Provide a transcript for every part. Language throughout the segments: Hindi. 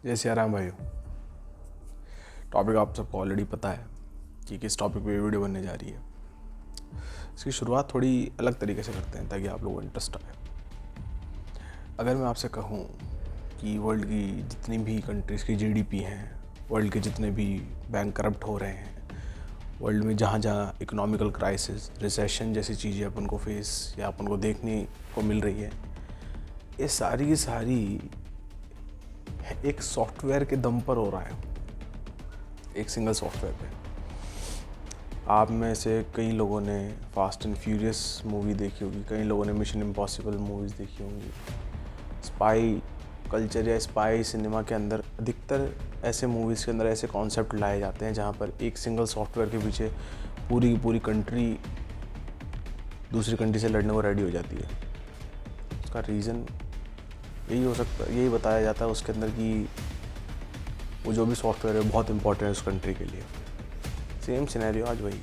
जय सिया राम भाई। टॉपिक आप सबको ऑलरेडी पता है कि किस टॉपिक पे वीडियो बनने जा रही है। इसकी शुरुआत थोड़ी अलग तरीके से करते हैं ताकि आप लोगों को इंटरेस्ट आए। अगर मैं आपसे कहूँ कि वर्ल्ड की जितनी भी कंट्रीज़ की जीडीपी हैं, वर्ल्ड के जितने भी बैंक करप्ट हो रहे हैं, वर्ल्ड में जहाँ जहाँ इकोनॉमिकल क्राइसिस, रिसेशन जैसी चीज़ें अपन को फेस या अपन को देखने को मिल रही है, ये सारी की सारी एक सॉफ्टवेयर के दम पर हो रहा है, एक सिंगल सॉफ्टवेयर पे। आप में से कई लोगों ने फास्ट एंड फ्यूरियस मूवी देखी होगी, कई लोगों ने मिशन इम्पॉसिबल मूवीज़ देखी होंगी। स्पाई कल्चर या स्पाई सिनेमा के अंदर अधिकतर ऐसे मूवीज़ के अंदर ऐसे कॉन्सेप्ट लाए जाते हैं जहाँ पर एक सिंगल सॉफ्टवेयर के पीछे पूरी की पूरी कंट्री दूसरी कंट्री से लड़ने को रेडी हो जाती है। उसका रीज़न यही हो सकता है, यही बताया जाता है उसके अंदर कि वो जो भी सॉफ्टवेयर है बहुत इंपॉर्टेंट है उस कंट्री के लिए। सेम सिनेरियो आज वही।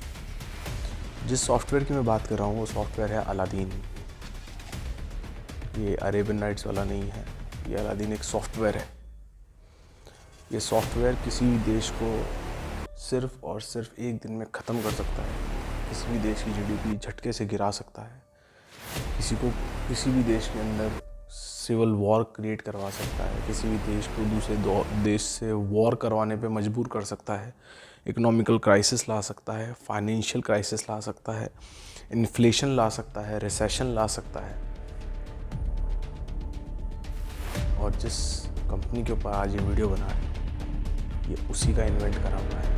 जिस सॉफ्टवेयर की मैं बात कर रहा हूँ वो सॉफ्टवेयर है अलादीन। ये अरेबियन नाइट्स वाला नहीं है, ये अलादीन एक सॉफ्टवेयर है। ये सॉफ्टवेयर किसी भी देश को सिर्फ और सिर्फ एक दिन में ख़त्म कर सकता है। किसी भी देश की जीडीपी झटके से गिरा सकता है। किसी भी देश के अंदर सिविल वॉर क्रिएट करवा सकता है। किसी भी देश को दूसरे देश से वॉर करवाने पे मजबूर कर सकता है। इकोनॉमिकल क्राइसिस ला सकता है, फाइनेंशियल क्राइसिस ला सकता है, इन्फ्लेशन ला सकता है, रिसेशन ला सकता है। और जिस कंपनी के ऊपर आज ये वीडियो बना है, ये उसी का इन्वेंट करा हुआ है,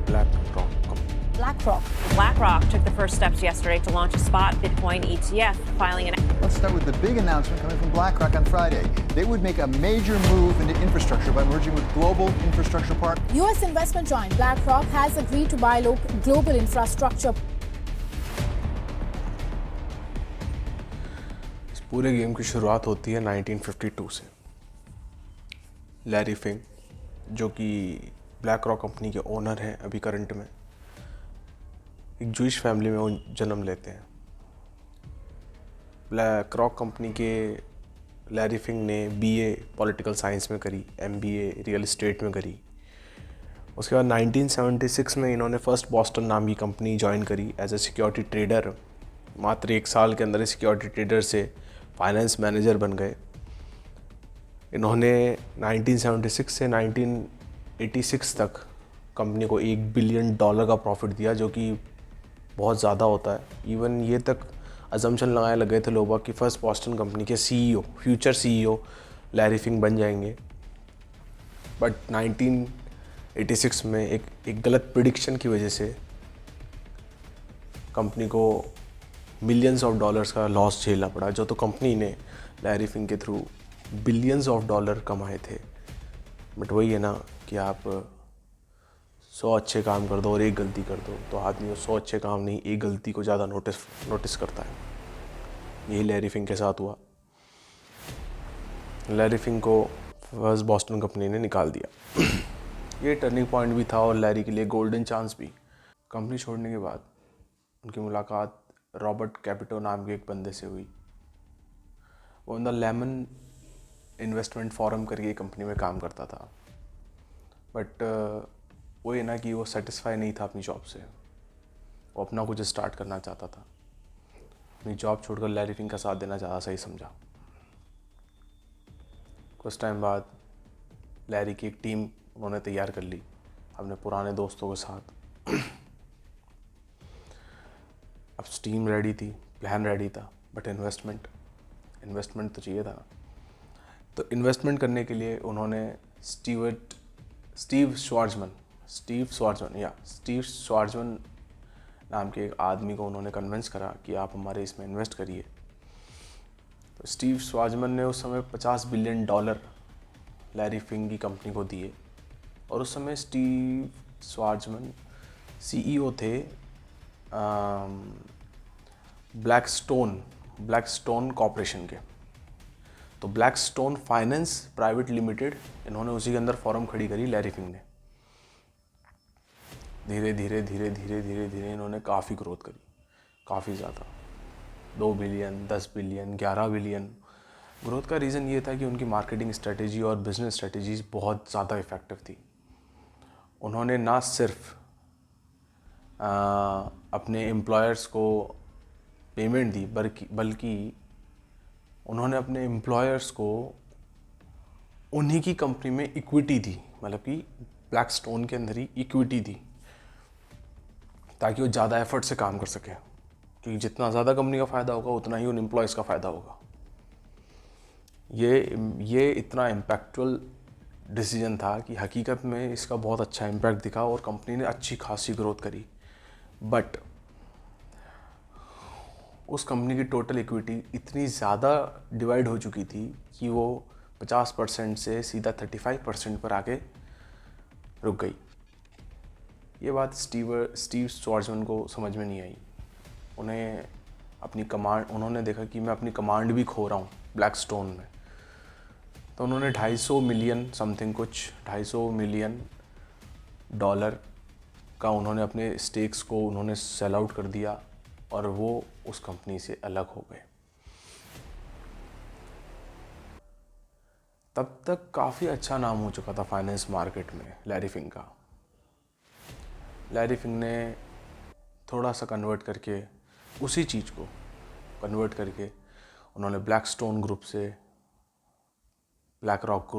BlackRock company. BlackRock took the first steps yesterday to launch a spot Bitcoin ETF, filing an... Let's start with the big announcement coming from BlackRock on Friday. They would make a major move into infrastructure by merging with Global Infrastructure Partners. U.S. investment giant BlackRock has agreed to buy global infrastructure. इस पूरे गेम की शुरुआत होती है 1952 से। लैरी फिंग, जो कि BlackRock कंपनी के ओनर हैं अभी करंट में, एक जूइश फैमिली में वो जन्म लेते हैं। BlackRock कंपनी के लैरी फिंग ने BA पॉलिटिकल साइंस में करी, MBA रियल एस्टेट में करी। उसके बाद 1976 में इन्होंने फर्स्ट बॉस्टन नाम की कंपनी ज्वाइन करी एज ए सिक्योरिटी ट्रेडर। मात्र 1 साल के अंदर सिक्योरिटी ट्रेडर से फाइनेंस मैनेजर बन गए। इन्होंने 1976 से 1986 तक कंपनी को $1 बिलियन का प्रॉफिट दिया, जो कि बहुत ज़्यादा होता है। इवन ये तक अजम्पशन लगाए लगे थे लोगों कि फर्स्ट बॉस्टन कंपनी के CEO, फ्यूचर CEO लैरी फिंग बन जाएंगे। बट 1986 में एक गलत प्रिडिक्शन की वजह से कंपनी को मिलियंस ऑफ डॉलर्स का लॉस झेलना पड़ा, जो तो कंपनी ने लैरी फिंग के थ्रू बिलियंस ऑफ डॉलर कमाए थे। बट वही है ना कि आप 100 अच्छे काम कर दो और एक गलती कर दो तो आदमी 100 अच्छे काम नहीं, एक गलती को ज़्यादा नोटिस करता है। यही लैरी फिंग के साथ हुआ। लैरी फिंग को फर्स्ट बॉस्टन कंपनी ने निकाल दिया। ये टर्निंग पॉइंट भी था और लैरी के लिए गोल्डन चांस भी। कंपनी छोड़ने के बाद उनकी मुलाकात रॉबर्ट कैपिटो नाम के एक बंदे से हुई। वो बंदा लेमन इन्वेस्टमेंट फोरम करके कंपनी में काम करता था। बट वो ये ना कि वो सेटिस्फाई नहीं था अपनी जॉब से। वो अपना कुछ स्टार्ट करना चाहता था। अपनी जॉब छोड़कर लैरी फिंग का साथ देना ज़्यादा सही समझा। कुछ टाइम बाद लैरी की एक टीम उन्होंने तैयार कर ली अपने पुराने दोस्तों के साथ। अब टीम रेडी थी, प्लान रेडी था, बट इन्वेस्टमेंट तो चाहिए था। तो इन्वेस्टमेंट करने के लिए उन्होंने स्टीव श्वार्ज़मन नाम के एक आदमी को उन्होंने कन्विंस करा कि आप हमारे इसमें इन्वेस्ट करिए। तो स्टीव श्वार्ज़मन ने उस समय $50 बिलियन लैरी फिंग की कंपनी को दिए। और उस समय स्टीव श्वार्ज़मन CEO थे ब्लैकस्टोन कॉर्पोरेशन के। तो ब्लैकस्टोन फाइनेंस प्राइवेट लिमिटेड, इन्होंने उसी के अंदर फॉर्म खड़ी करी लैरी फिंग ने। धीरे धीरे इन्होंने काफ़ी ग्रोथ करी, काफ़ी ज़्यादा। 2 बिलियन, 10 बिलियन, 11 बिलियन, ग्रोथ का रीज़न ये था कि उनकी मार्केटिंग स्ट्रेटेजी और बिजनेस स्ट्रेटेजीज बहुत ज़्यादा इफ़ेक्टिव थी। उन्होंने ना सिर्फ अपने एम्प्लॉयर्स को पेमेंट दी बल्कि उन्होंने अपने एम्प्लॉयर्स को उन्हीं की कंपनी में इक्विटी दी, मतलब कि ब्लैक स्टोन के अंदर ही इक्विटी दी, ताकि वो ज़्यादा एफर्ट से काम कर सकें, क्योंकि जितना ज़्यादा कंपनी का फ़ायदा होगा उतना ही उन एम्प्लॉयज़ का फ़ायदा होगा। ये इतना इम्पैक्टफुल डिसीजन था कि हकीकत में इसका बहुत अच्छा इम्पैक्ट दिखा और कंपनी ने अच्छी खासी ग्रोथ करी। बट उस कंपनी की टोटल इक्विटी इतनी ज़्यादा डिवाइड हो चुकी थी कि वो 50% से सीधा 35% पर आके रुक गई। ये बात स्टीव श्वार्ज़मैन को समझ में नहीं आई। उन्होंने देखा कि मैं अपनी कमांड भी खो रहा हूँ ब्लैक स्टोन में। तो उन्होंने 250 मिलियन समथिंग कुछ $250 मिलियन का उन्होंने अपने स्टेक्स को उन्होंने सेल आउट कर दिया और वो उस कंपनी से अलग हो गए। तब तक काफ़ी अच्छा नाम हो चुका था फाइनेंस मार्केट में लैरी फिंग का। लैरी फिंग ने थोड़ा सा कन्वर्ट करके उसी चीज़ को कन्वर्ट करके उन्होंने ब्लैक स्टोन ग्रुप से ब्लैक रॉक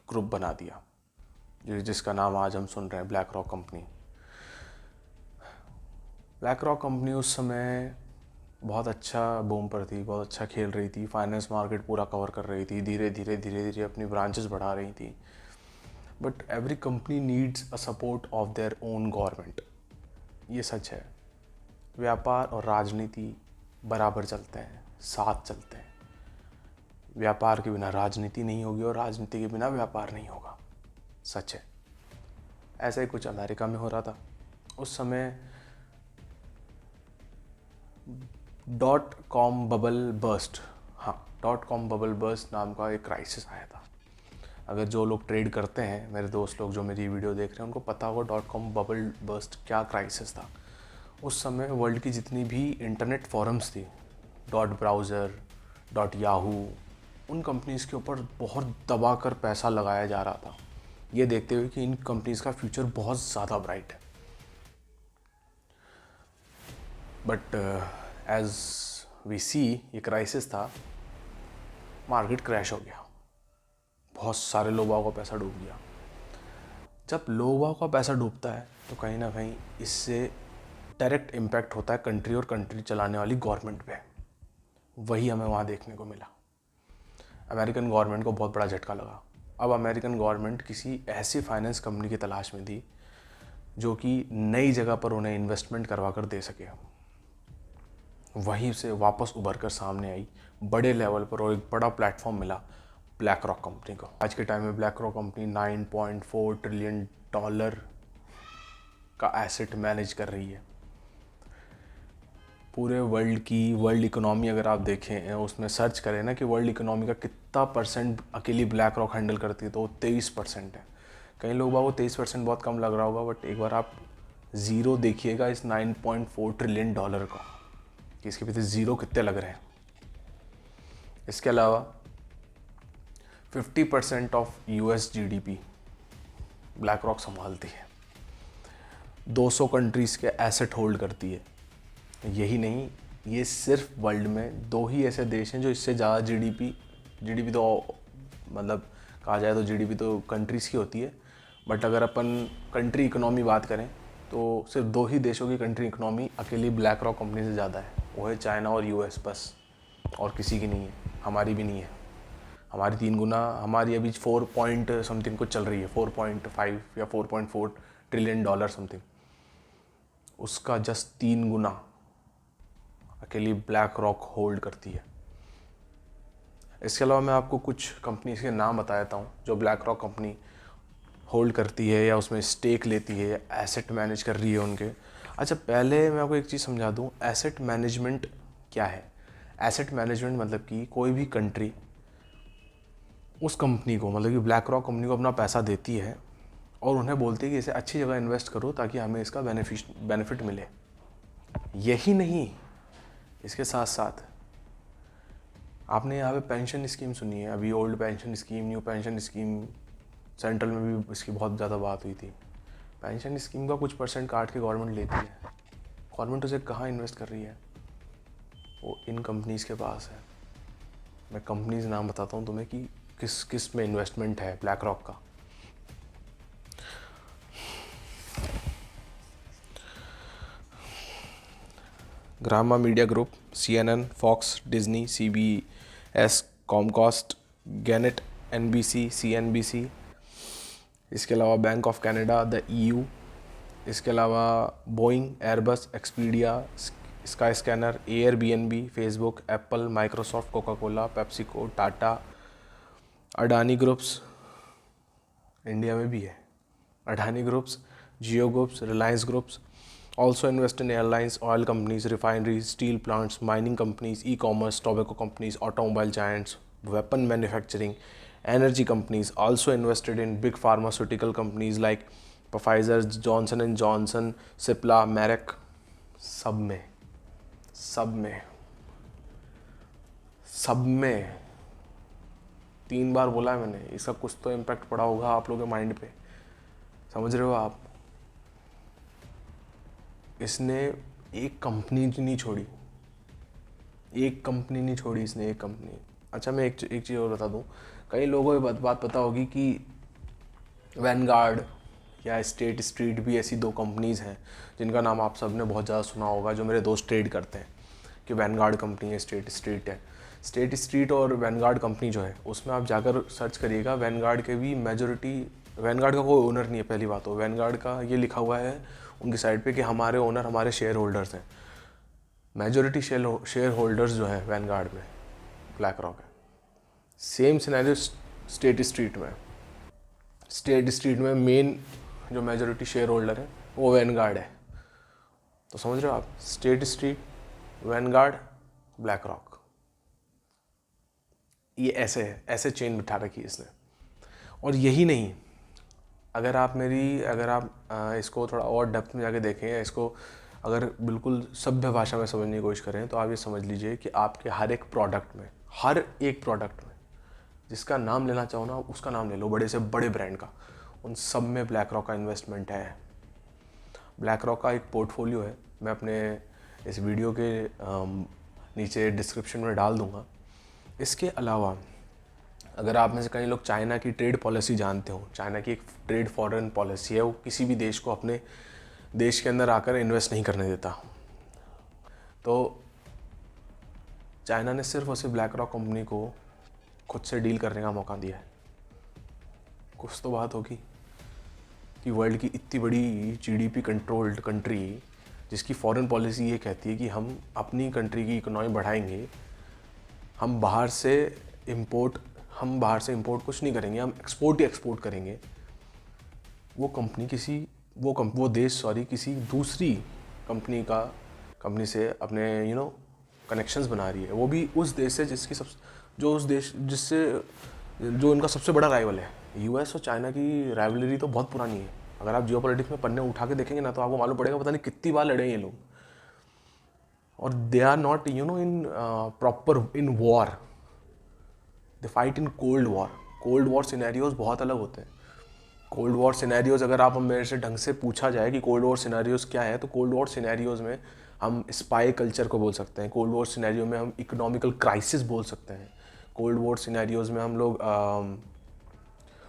ग्रुप बना दिया, जिसका नाम आज हम सुन रहे हैं, black rock company. Black rock company उस समय बहुत अच्छा बूम पर थी, बहुत अच्छा खेल रही थी, फाइनेंस मार्केट पूरा कवर कर रही थी, धीरे धीरे अपनी ब्रांचेस बढ़ा रही थी। But every company needs a support of their own government. ये सच है। व्यापार और राजनीति बराबर चलते हैं, साथ चलते हैं। व्यापार के बिना राजनीति नहीं होगी और राजनीति के बिना व्यापार नहीं होगा। सच है। ऐसा ही कुछ अमेरिका में हो रहा था उस समय। .com bubble burst, .com bubble burst नाम का एक क्राइसिस आया था। अगर जो लोग ट्रेड करते हैं, मेरे दोस्त लोग जो मेरी वीडियो देख रहे हैं, उनको पता होगा .com बबल बर्स्ट क्या क्राइसिस था। उस समय वर्ल्ड की जितनी भी इंटरनेट फॉरम्स थी, .browser, .yahoo, उन कंपनीज़ के ऊपर बहुत दबा कर पैसा लगाया जा रहा था, ये देखते हुए कि इन कंपनीज़ का फ्यूचर बहुत ज़्यादा ब्राइट है। बट एज वी सी, ये क्राइसिस था, मार्केट क्रैश हो गया, बहुत सारे लोगों का पैसा डूब गया। जब लोगों का पैसा डूबता है तो कहीं ना कहीं इससे डायरेक्ट इम्पैक्ट होता है कंट्री और कंट्री चलाने वाली गवर्नमेंट पे। वही हमें वहाँ देखने को मिला। अमेरिकन गवर्नमेंट को बहुत बड़ा झटका लगा। अब अमेरिकन गवर्नमेंट किसी ऐसी फाइनेंस कंपनी की तलाश में थी जो कि नई जगह पर उन्हें इन्वेस्टमेंट करवा कर दे सके। वहीं से वापस उभर कर सामने आई बड़े लेवल पर और एक बड़ा प्लेटफॉर्म मिला ब्लैक रॉक कंपनी को। आज के टाइम में ब्लैक रॉक कंपनी $9.4 ट्रिलियन का एसेट मैनेज कर रही है। पूरे वर्ल्ड इकोनॉमी अगर आप देखें, उसमें सर्च करें ना कि वर्ल्ड इकोनॉमी का कितना परसेंट अकेली ब्लैक रॉक हैंडल करती है, तो 23% है। कई लोग वो 23% बहुत कम लग रहा होगा, बट एक बार आप ज़ीरो देखिएगा इस $9.4 ट्रिलियन का, कि इसके पीछे ज़ीरो कितने लग रहे हैं। इसके अलावा 50% of US GDP black rock संभालती है, 200 कंट्रीज़ के एसेट होल्ड करती है। यही नहीं, ये सिर्फ वर्ल्ड में 2 ही ऐसे देश हैं जो इससे ज़्यादा जीडीपी तो मतलब कहा जाए तो जीडीपी तो कंट्रीज़ की होती है, बट अगर अपन कंट्री इकोनॉमी बात करें तो सिर्फ 2 ही देशों की कंट्री इकोनॉमी अकेली ब्लैक रॉक कंपनी से ज़्यादा है। वो है चाइना और US, बस, और किसी की नहीं है, हमारी भी नहीं है। हमारी 3 गुना, हमारी अभी 4 पॉइंट समथिंग कुछ चल रही है, 4.5 या 4.4 ट्रिलियन समथिंग, उसका जस्ट 3 गुना अकेली ब्लैक रॉक होल्ड करती है। इसके अलावा मैं आपको कुछ कंपनीज के नाम बता देता हूँ जो ब्लैक रॉक कंपनी होल्ड करती है या उसमें स्टेक लेती है, एसेट मैनेज कर रही है उनके। अच्छा, पहले मैं आपको एक चीज़ समझा दूँ, एसेट मैनेजमेंट क्या है। एसेट मैनेजमेंट मतलब कि कोई भी कंट्री उस कंपनी को, मतलब कि ब्लैक रॉक कंपनी को अपना पैसा देती है और उन्हें बोलती है कि इसे अच्छी जगह इन्वेस्ट करो ताकि हमें इसका बेनिफिट मिले। यही नहीं, इसके साथ साथ आपने यहाँ पे पेंशन स्कीम सुनी है, अभी old pension scheme, new pension scheme, central में भी इसकी बहुत ज़्यादा बात हुई थी। पेंशन स्कीम का कुछ परसेंट काट के गवर्नमेंट लेती है। गवर्नमेंट उसे कहाँ इन्वेस्ट कर रही है? वो इन कंपनीज़ के पास है। मैं कंपनीज नाम बताता हूँ तुम्हें कि किस किस में इन्वेस्टमेंट है ब्लैक रॉक का। ग्रामा media group, CNN, Fox, Disney, CBS, Comcast, Gannett, NBC, CNBC, इसके अलावा bank of Canada, the EU, इसके अलावा Boeing, Airbus, Expedia, Skyscanner, Airbnb, Facebook, Apple, Microsoft, Coca Cola, PepsiCo, Tata, Adani groups, India में भी है Adani groups, Jio groups, Reliance groups, also invest in airlines, oil companies, refineries, steel plants, mining companies, e-commerce, tobacco companies, automobile giants, weapon manufacturing, energy companies. Also invested in big pharmaceutical companies like Pfizer, Johnson and Johnson, Cipla, Merck. सब में 3 बार बोला है मैंने, इसका कुछ तो इम्पैक्ट पड़ा होगा आप लोगों के माइंड पे, समझ रहे हो आप? इसने एक कंपनी नहीं छोड़ी, इसने एक कंपनी। अच्छा, मैं एक चीज़ और बता दूं, कई लोगों को बात पता होगी कि वैनगार्ड या स्टेट स्ट्रीट भी ऐसी 2 कंपनीज़ हैं जिनका नाम आप सब ने बहुत ज़्यादा सुना होगा, जो मेरे दोस्त ट्रेड करते हैं, कि वैनगार्ड कंपनी है, स्टेट स्ट्रीट है। स्टेट स्ट्रीट और वैनगार्ड कंपनी जो है, उसमें आप जाकर सर्च करिएगा, वैनगार्ड के भी मेजॉरिटी, वैनगार्ड का कोई ओनर नहीं है पहली बात। तो वैनगार्ड का ये लिखा हुआ है उनकी साइड पे कि हमारे ओनर हमारे शेयर होल्डर्स हैं। मेजॉरिटी शेयर होल्डर्स जो है वैनगार्ड में ब्लैक रॉक है। सेम सिनेरियो स्टेट स्ट्रीट में मेन जो मेजॉरिटी शेयर होल्डर है वो वैनगार्ड है। तो समझ रहे हो आप? State street, Vanguard, black rock, ये ऐसे चेन बिठा रखी है इसने। और यही नहीं, अगर आप इसको थोड़ा और डेप्थ में जाके देखें, इसको अगर बिल्कुल सभ्य भाषा में समझने की कोशिश करें, तो आप ये समझ लीजिए कि आपके हर एक प्रोडक्ट में जिसका नाम लेना चाहो ना, उसका नाम ले लो, बड़े से बड़े ब्रांड का, उन सब में ब्लैक रॉक का इन्वेस्टमेंट है। ब्लैक रॉक का एक पोर्टफोलियो है, मैं अपने इस वीडियो के नीचे डिस्क्रिप्शन में डाल दूँगा। इसके अलावा अगर आप में से कई लोग चाइना की ट्रेड पॉलिसी जानते हो, चाइना की एक ट्रेड फॉरेन पॉलिसी है, वो किसी भी देश को अपने देश के अंदर आकर इन्वेस्ट नहीं करने देता। तो चाइना ने सिर्फ और सिर्फ ब्लैक रॉक कंपनी को खुद से डील करने का मौका दिया है। कुछ तो बात होगी कि वर्ल्ड की इतनी बड़ी GDP कंट्रोल्ड कंट्री, जिसकी फॉरेन पॉलिसी ये कहती है कि हम अपनी कंट्री की इकोनॉमी बढ़ाएंगे, हम बाहर से इंपोर्ट कुछ नहीं करेंगे, हम एक्सपोर्ट करेंगे, वो देश किसी दूसरी कंपनी से अपने कनेक्शंस बना रही है, वो भी उस देश से जो उनका सबसे बड़ा राइवल है। US और चाइना की राइवलरी तो बहुत पुरानी है। अगर आप जियोपॉलिटिक्स में पन्ने उठा के देखेंगे ना, तो आपको मालूम पड़ेगा पता नहीं कितनी बार लड़े ये लोग। और they are not in proper in war, they fight in cold war scenarios बहुत अलग होते हैं। कोल्ड वॉर सिनेरियोज अगर आप मेरे से ढंग से पूछा जाए कि कोल्ड वॉर सिनेरियोज क्या है, तो कोल्ड वॉर सिनेरियोज में हम स्पाई कल्चर को बोल सकते हैं, कोल्ड वॉर सिनेरियो में हम इकोनॉमिकल क्राइसिस बोल सकते हैं, कोल्ड वॉर सिनेरियोज में हम लोग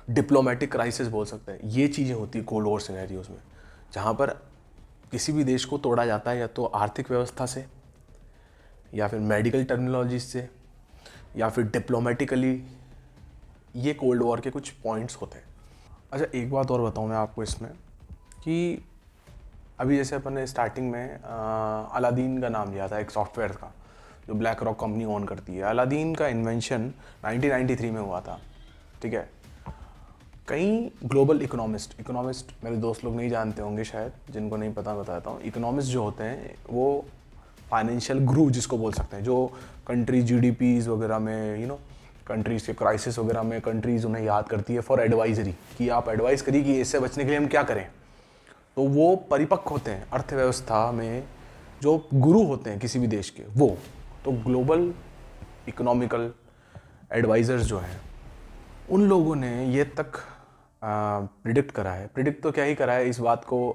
डिप्लोमेटिक क्राइसिस बोल सकते हैं। ये चीज़ें होती है कोल्ड वॉर सिनेरियोज में, जहाँ पर किसी भी देश को तोड़ा जाता है या तो आर्थिक व्यवस्था से, या फिर मेडिकल टर्मिनोलॉजी से, या फिर डिप्लोमेटिकली। ये कोल्ड वॉर के कुछ पॉइंट्स होते हैं। अच्छा, एक बात और बताऊँ मैं आपको इसमें कि अभी जैसे अपन ने स्टार्टिंग में अलादीन का नाम लिया था, एक सॉफ्टवेयर का जो ब्लैक रॉक कंपनी ओन करती है। अलादीन का इन्वेंशन 1993 में हुआ था, ठीक है। कई ग्लोबल इकोनॉमिस्ट मेरे दोस्त लोग नहीं जानते होंगे शायद, जिनको नहीं पता बताता हूँ। इकोनॉमिस्ट जो होते हैं वो फाइनेंशियल गुरु जिसको बोल सकते हैं, जो कंट्री GDPs वगैरह में कंट्रीज़ के क्राइसिस वगैरह में कंट्रीज़ उन्हें याद करती है फॉर एडवाइजरी, कि आप एडवाइस करिए कि इससे बचने के लिए हम क्या करें। तो वो परिपक्व होते हैं अर्थव्यवस्था में, जो गुरु होते हैं किसी भी देश के, वो तो ग्लोबल इकोनॉमिकल एडवाइज़र्स जो हैं उन लोगों ने ये तक प्रिडिक्ट करा है, प्रिडिक्ट तो क्या ही करा है, इस बात को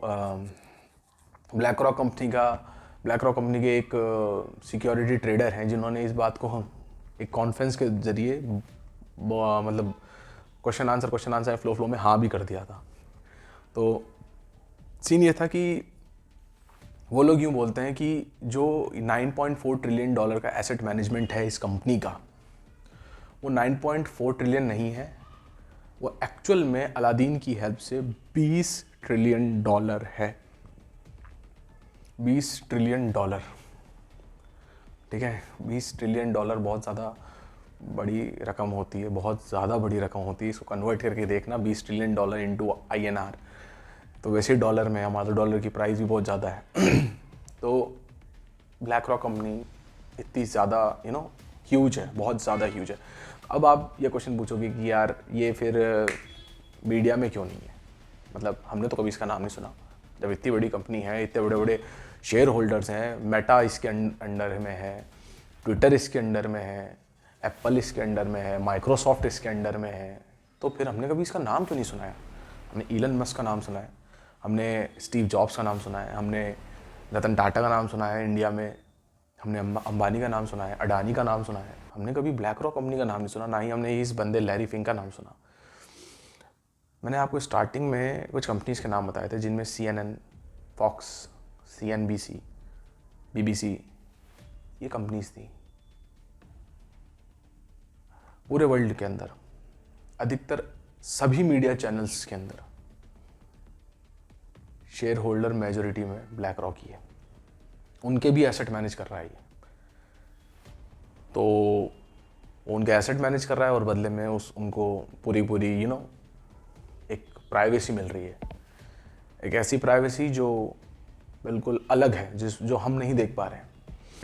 ब्लैक रॉक कंपनी के एक सिक्योरिटी ट्रेडर हैं जिन्होंने इस बात को हम एक कॉन्फ्रेंस के ज़रिए मतलब क्वेश्चन आंसर फ्लो में हाँ भी कर दिया था। तो सीन ये था कि वो लोग यूँ बोलते हैं कि जो 9.4 ट्रिलियन डॉलर का एसेट मैनेजमेंट है इस कंपनी का, वो 9.4 ट्रिलियन नहीं है, वो एक्चुअल में अलादीन की हेल्प से 20 ट्रिलियन डॉलर है। 20 ट्रिलियन डॉलर, ठीक है। 20 ट्रिलियन डॉलर बहुत ज़्यादा बड़ी रकम होती है, बहुत ज़्यादा बड़ी रकम होती है। इसको कन्वर्ट करके देखना, 20 ट्रिलियन डॉलर इंटू INR, तो वैसे डॉलर में हमारे डॉलर की प्राइस भी बहुत ज़्यादा है। तो ब्लैक रॉक कंपनी इतनी ज़्यादा ह्यूज है, बहुत ज़्यादा ह्यूज है। अब आप ये क्वेश्चन पूछोगे कि यार ये फिर मीडिया में क्यों नहीं है, मतलब हमने तो कभी इसका नाम नहीं सुना। जब इतनी बड़ी कंपनी है, इतने बड़े बड़े शेयर होल्डर्स हैं, मेटा इसके अंडर में है, ट्विटर इसके अंडर में है, एप्पल इसके अंडर में है, माइक्रोसॉफ्ट इसके अंडर में है, तो फिर हमने कभी इसका नाम क्यों नहीं सुना है। हमने इलन मस्क का नाम सुना है, हमने स्टीव जॉब्स का नाम सुना है, हमने रतन टाटा का नाम सुना है इंडिया में, हमने अंबानी का नाम सुना है, अडानी का नाम सुना है, हमने कभी ब्लैक रॉक कंपनी का नाम नहीं सुना, ना ही हमने इस बंदे लैरी फिंक का नाम सुना। मैंने आपको स्टार्टिंग में कुछ कंपनीज़ के नाम बताए थे जिनमें CNN, फॉक्स, CNBC, BBC ये कंपनीज़ थी। पूरे वर्ल्ड के अंदर अधिकतर सभी मीडिया चैनल्स के अंदर शेयर होल्डर मेजॉरिटी में ब्लैक रॉक ही है, उनके भी एसेट मैनेज कर रहा है ये। तो उनके एसेट मैनेज कर रहा है और बदले में उनको पूरी एक प्राइवेसी मिल रही है, एक ऐसी प्राइवेसी जो बिल्कुल अलग है, जो हम नहीं देख पा रहे हैं।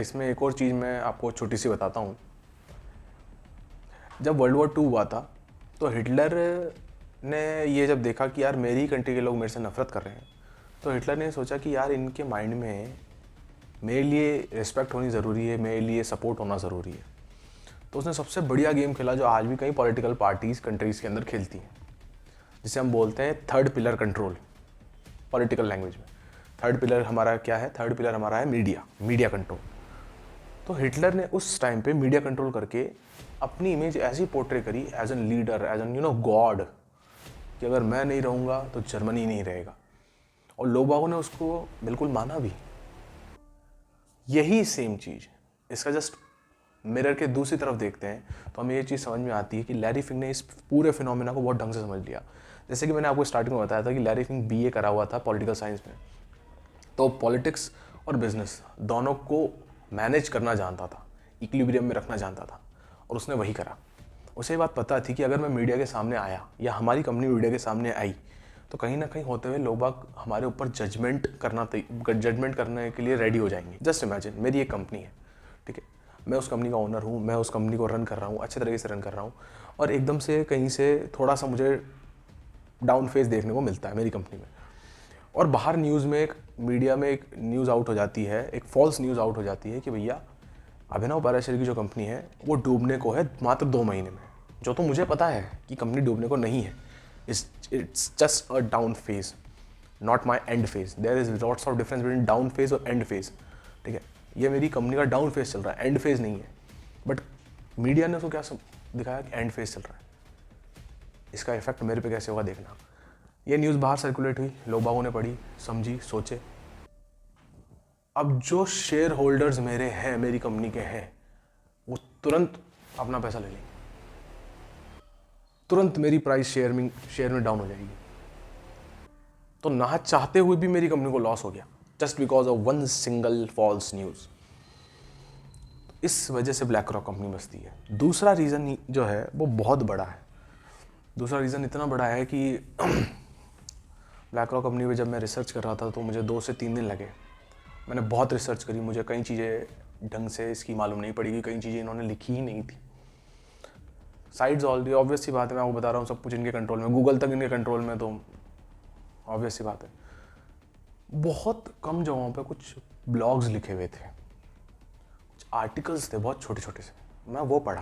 इसमें एक और चीज़ मैं आपको छोटी सी बताता हूँ। जब वर्ल्ड वॉर 2 हुआ था तो हिटलर ने ये जब देखा कि यार मेरी कंट्री के लोग मेरे से नफरत कर रहे हैं, तो हिटलर ने सोचा कि यार इनके माइंड में मेरे लिए रिस्पेक्ट होनी ज़रूरी है, मेरे लिए सपोर्ट होना ज़रूरी है। तो उसने सबसे बढ़िया गेम खेला जो आज भी कई पॉलिटिकल पार्टीज़ कंट्रीज़ के अंदर खेलती हैं, जिसे हम बोलते हैं third pillar control. Political language में थर्ड पिलर हमारा क्या है? थर्ड पिलर हमारा है मीडिया कंट्रोल। तो हिटलर ने उस टाइम पे मीडिया कंट्रोल करके अपनी इमेज ऐसी पोर्ट्रे करी as an leader, as an god, कि अगर मैं नहीं रहूँगा तो जर्मनी नहीं रहेगा। और लोगों ने उसको बिल्कुल माना भी। यही सेम चीज़ इसका जस्ट मिरर के दूसरी तरफ देखते हैं तो हमें ये चीज़ समझ में आती है कि लैरी फिंक ने इस पूरे फिनोमेना को बहुत ढंग से समझ लिया। जैसे कि मैंने आपको स्टार्टिंग में बताया था कि लैरी फिंक BA करा हुआ था पॉलिटिकल साइंस में, तो पॉलिटिक्स और बिजनेस दोनों को मैनेज करना जानता था, इक्विलिब्रियम में रखना जानता था, और उसने वही करा। उसे ये बात पता थी कि अगर मैं मीडिया के सामने आया या हमारी कंपनी मीडिया के सामने आई तो कहीं ना कहीं होते हुए लोग बाग हमारे ऊपर जजमेंट करने के लिए रेडी हो जाएंगे। जस्ट इमेजिन, मेरी एक कंपनी है, ठीक है, मैं उस कंपनी का ओनर हूँ, मैं उस कंपनी को रन कर रहा हूँ, अच्छे तरीके से रन कर रहा हूँ, और एकदम से कहीं से थोड़ा सा मुझे डाउन फेज देखने को मिलता है मेरी कंपनी में, और बाहर न्यूज़ में मीडिया में एक न्यूज़ आउट हो जाती है, एक फॉल्स न्यूज़ आउट हो जाती है कि भैया अभिनव पाराशर की जो कंपनी है वो डूबने को है मात्र 2 महीने में। जो तो मुझे पता है कि कंपनी डूबने को नहीं है, it's just a down phase, not my end phase. There is lots of difference between down phase और एंड फेज, ठीक है। ये मेरी कंपनी का डाउन फेज चल रहा है, एंड फेज नहीं है, बट मीडिया ने उसको क्या दिखाया कि एंड फेज चल रहा है। इसका इफेक्ट मेरे पे कैसे होगा देखना। ये न्यूज़ बाहर सर्कुलेट हुई, लोग बागों ने पढ़ी, समझी, सोचे। अब जो शेयर होल्डर्स मेरे हैं, मेरी कंपनी के हैं, वो तुरंत अपना पैसा ले लेंगे, तुरंत मेरी प्राइस शेयर में डाउन हो जाएगी। तो ना चाहते हुए भी मेरी कंपनी को लॉस हो गया, just because of one single false news. इस वजह से ब्लैक रॉक कंपनी बचती है। दूसरा रीज़न जो है वो बहुत बड़ा है। दूसरा रीज़न इतना बड़ा है कि ब्लैक रॉक कंपनी में जब मैं रिसर्च कर रहा था तो मुझे 2 से 3 दिन लगे। मैंने बहुत रिसर्च करी, मुझे कई चीज़ें ढंग से इसकी मालूम नहीं पड़ी, कई चीज़ें इन्होंने लिखी ही नहीं थी। साइट्स ऑलरेडी ऑब्वियस सी बात है, मैं आपको बता रहा हूँ, सब कुछ इनके कंट्रोल में, गूगल तक इनके कंट्रोल में, तो ऑब्वियस सी बात है। बहुत कम जगहों पे कुछ ब्लॉग्स लिखे हुए थे, कुछ आर्टिकल्स थे, बहुत छोटे छोटे से, मैं वो पढ़ा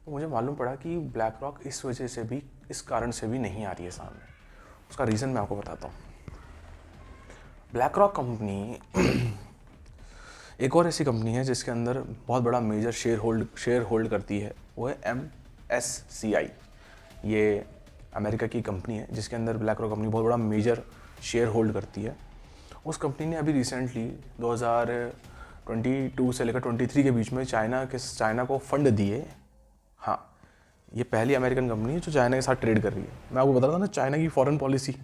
तो मुझे मालूम पड़ा कि ब्लैक रॉक इस वजह से भी, इस कारण से भी नहीं आ रही है सामने। उसका रीज़न मैं आपको बताता हूँ। ब्लैक रॉक कंपनी एक और ऐसी कंपनी है जिसके अंदर बहुत बड़ा मेजर शेयर होल्ड करती है, वो है MSCI। ये अमेरिका की कंपनी है जिसके अंदर ब्लैक रॉक कंपनी बहुत बड़ा मेजर शेयर होल्ड करती है। उस कंपनी ने अभी रिसेंटली 2022 से लेकर 23 के बीच में चाइना को फंड दिए। हाँ, ये पहली अमेरिकन कंपनी है जो चाइना के साथ ट्रेड कर रही है। मैं आपको बता रहा था ना चाइना की फॉरेन पॉलिसी,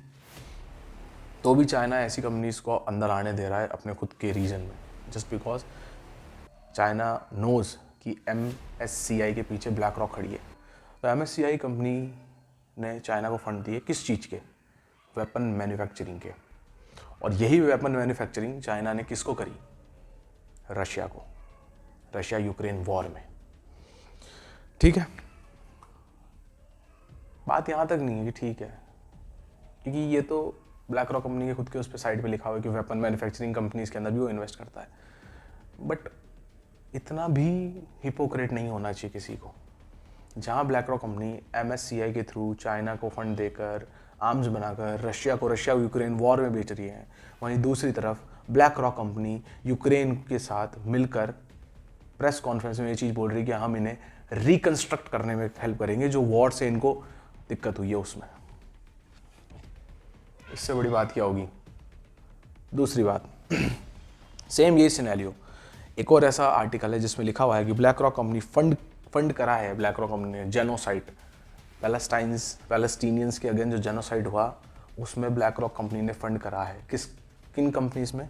तो भी चाइना ऐसी कंपनीज को अंदर आने दे रहा है अपने खुद के रीजन में, जस्ट बिकॉज चाइना नोज़ कि MSCI के पीछे ब्लैक रॉक खड़ी है। तो MSCI कंपनी ने चाइना को फंड दिए किस चीज़ के? वेपन मैन्युफैक्चरिंग के। और यही वेपन मैन्युफैक्चरिंग चाइना ने किसको करी? रशिया को, रशिया यूक्रेन वॉर में। ठीक है, बात यहाँ तक नहीं है कि ठीक है, क्योंकि ये तो ब्लैक रॉक कंपनी के खुद के उस पर साइड पे लिखा हुआ है कि वेपन मैन्युफैक्चरिंग कंपनीज के अंदर भी वो इन्वेस्ट करता है। बट इतना भी हिपोक्रेट नहीं होना चाहिए किसी को। जहाँ ब्लैक रॉक कंपनी MSCI के थ्रू चाइना को फंड देकर, आर्म्स बनाकर रशिया यूक्रेन वॉर में बेच रही है, वहीं दूसरी तरफ ब्लैक रॉक कंपनी यूक्रेन के साथ मिलकर प्रेस कॉन्फ्रेंस में ये चीज़ बोल रही है कि हम इन्हें रिकंस्ट्रक्ट करने में हेल्प करेंगे जो वॉर से इनको दिक्कत हुई है उसमें। इससे बड़ी बात क्या होगी? दूसरी बात, सेम यही सिनेरियो, एक और ऐसा आर्टिकल है जिसमें लिखा हुआ है कि ब्लैक रॉक कंपनी फंड करा है ब्लैक रॉक कंपनी ने जेनोसाइड, पैलेस्टीनियंस के अगेंस्ट जो जेनोसाइड हुआ उसमें ब्लैक रॉक कंपनी ने फंड करा है। किन कंपनीज में?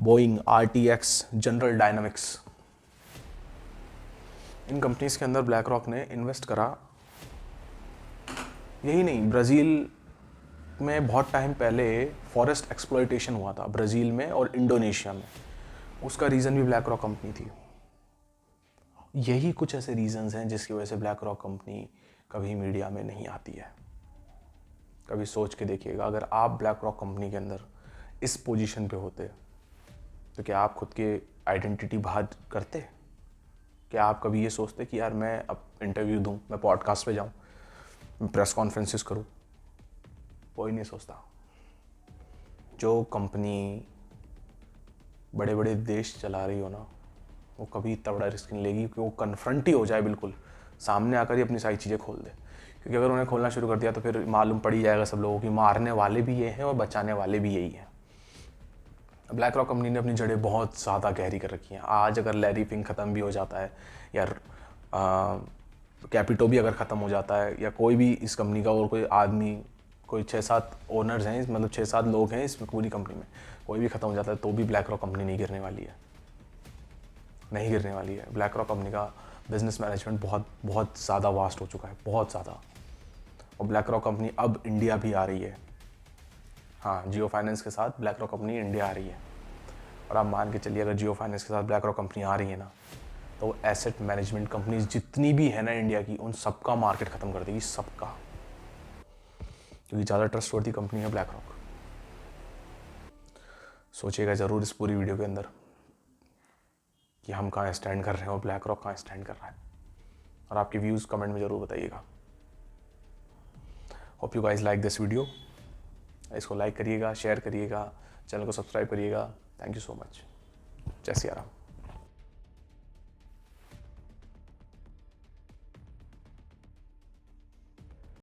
बोइंग, RTX, जनरल डायनामिक्स, इन कंपनीज के अंदर ब्लैक रॉक ने इन्वेस्ट करा। यही नहीं, ब्राज़ील में बहुत टाइम पहले फॉरेस्ट एक्सप्लॉयटेशन हुआ था ब्राज़ील में और इंडोनेशिया में, उसका रीज़न भी ब्लैक रॉक कंपनी थी। यही कुछ ऐसे रीजंस हैं जिसकी वजह से ब्लैक रॉक कंपनी कभी मीडिया में नहीं आती है। कभी सोच के देखिएगा, अगर आप ब्लैक रॉक कंपनी के अंदर इस पोजीशन पे होते तो क्या आप खुद के आइडेंटिटी बाहर करते? क्या आप कभी ये सोचते कि यार मैं अब इंटरव्यू दूं, मैं पॉडकास्ट पे जाऊं, मैं प्रेस कॉन्फ्रेंसेस करूं? कोई नहीं सोचता। जो कंपनी बड़े बड़े देश चला रही हो ना, वो कभी इतना बड़ा रिस्क नहीं लेगी कि वो कन्फ्रंट ही हो जाए, बिल्कुल सामने आकर ही अपनी सारी चीज़ें खोल दे। क्योंकि अगर उन्हें खोलना शुरू कर दिया तो फिर मालूम पड़ ही जाएगा सब लोगों की मारने वाले भी ये हैं और बचाने वाले भी यही हैं। ब्लैक रॉक कंपनी ने अपनी जड़ें बहुत ज़्यादा गहरी कर रखी हैं। आज अगर लैरी फिंक ख़त्म भी हो जाता है या कैपिटो भी अगर ख़त्म हो जाता है या कोई भी इस कंपनी का और कोई आदमी, कोई 6-7 ओनर्स हैं, मतलब 6-7 लोग हैं इस पूरी कंपनी में, कोई भी ख़त्म हो जाता है तो भी ब्लैक रॉक कंपनी नहीं गिरने वाली है, नहीं गिरने वाली है। ब्लैक रॉक कंपनी का बिजनेस मैनेजमेंट बहुत ज़्यादा वास्ट हो चुका है, बहुत ज़्यादा। और ब्लैक रॉक कंपनी अब इंडिया भी आ रही है। हाँ, जियो फाइनेंस के साथ ब्लैक रॉक कंपनी इंडिया आ रही है। और आप मान के चलिए, अगर जियो फाइनेंस के साथ ब्लैक रॉक कंपनी आ रही है ना, तो एसेट मैनेजमेंट कंपनीज जितनी भी है ना इंडिया की, उन सबका मार्केट ख़त्म कर देगी, सबका। क्योंकि ज़्यादा ट्रस्टवर्दी कंपनी है ब्लैक रॉक। सोचिएगा ज़रूर इस पूरी वीडियो के अंदर कि हम कहाँ स्टैंड कर रहे हैं और ब्लैक रॉक कहाँ स्टैंड कर रहा है, और आपके व्यूज़ कमेंट में ज़रूर बताइएगा। Hope you guys like this video. इसको लाइक करिएगा, शेयर करिएगा, चैनल को सब्सक्राइब करिएगा। Thank you so much. जय सिया राम।